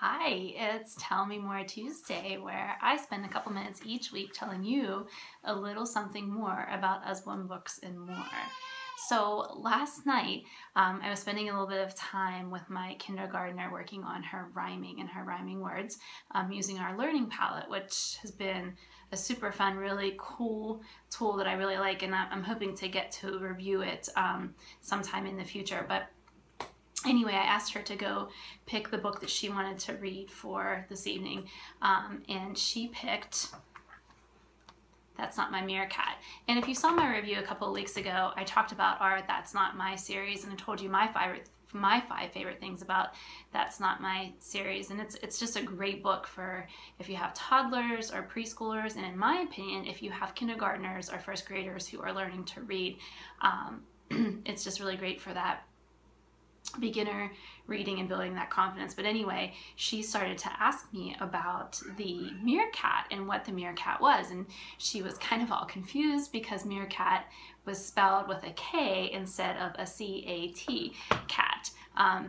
Hi, it's Tell Me More Tuesday, where I spend a couple minutes each week telling you a little something more about Usborne books and more. So last night, I was spending a little bit of time with my kindergartner working on her rhyming and her rhyming words using our learning palette, which has been a super fun, really cool tool that I really like, and I'm hoping to get to review it sometime in the future. But anyway, I asked her to go pick the book that she wanted to read for this evening, and she picked That's Not My Meerkat. And if you saw my review a couple of weeks ago, I talked about our That's Not My series, and I told you my five favorite things about That's Not My series. And it's just a great book for if you have toddlers or preschoolers, and in my opinion, if you have kindergartners or first graders who are learning to read, it's just really great for that beginner reading and building that confidence. But anyway, she started to ask me about the meerkat and what the meerkat was, and she was kind of all confused because meerkat was spelled with a K instead of a C-A-T, cat.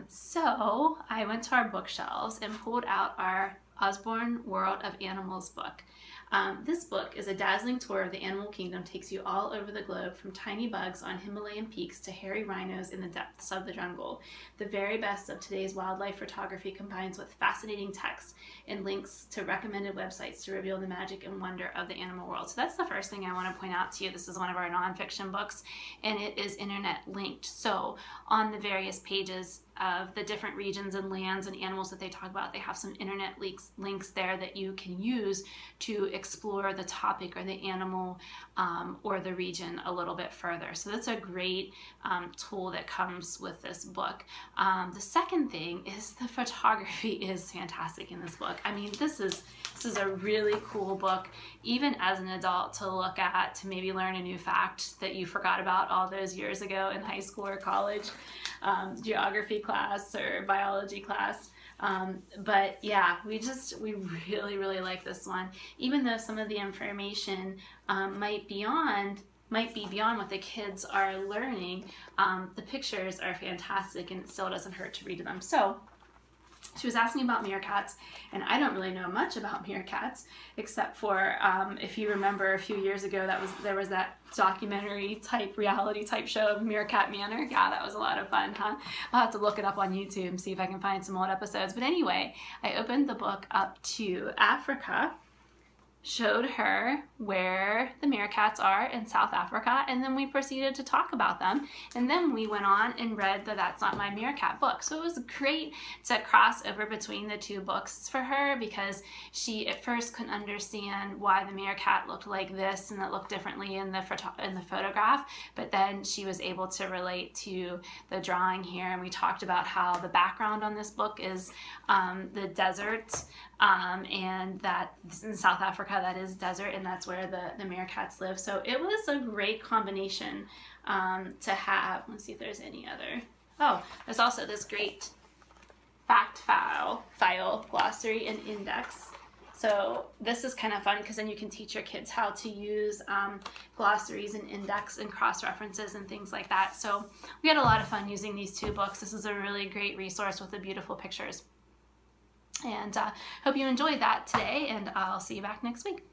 So I went to our bookshelves and pulled out our Usborne World of Animals book. This book is a dazzling tour of the animal kingdom, takes you all over the globe, from tiny bugs on Himalayan peaks to hairy rhinos in the depths of the jungle. The very best of today's wildlife photography combines with fascinating text and links to recommended websites to reveal the magic and wonder of the animal world. So that's the first thing I want to point out to you. This is one of our nonfiction books, and it is internet linked. So on the various pages of the different regions and lands and animals that they talk about, they have some internet links there that you can use to explore the topic or the animal or the region a little bit further. So that's a great tool that comes with this book. The second thing is the photography is fantastic in this book. I mean, this is a really cool book, even as an adult, to look at, to maybe learn a new fact that you forgot about all those years ago in high school or college, geography class or biology class. But yeah, we really like this one, even though some of the information might be beyond what the kids are learning. The pictures are fantastic, and it still doesn't hurt to read them. So she was asking about meerkats, and I don't really know much about meerkats, except for if you remember a few years ago, there was that documentary type, reality type show, Meerkat Manor. Yeah, that was a lot of fun, huh? I'll have to look it up on YouTube and see if I can find some old episodes. But anyway, I opened the book up to Africa, showed her where the meerkats are in South Africa, and then we proceeded to talk about them, and then we went on and read the That's Not My Meerkat book. So it was great to cross over between the two books for her, because she at first couldn't understand why the meerkat looked like this and it looked differently in the photograph, but then she was able to relate to the drawing here, and we talked about how the background on this book is the desert, and that in South Africa that is desert, and that's where the meerkats live. So it was a great combination to have. Let's see if there's any other. Oh, there's also this great fact file, glossary, and index. So this is kind of fun, because then you can teach your kids how to use glossaries and index and cross-references and things like that. So we had a lot of fun using these two books. This is a really great resource with the beautiful pictures. And hope you enjoyed that today, and I'll see you back next week.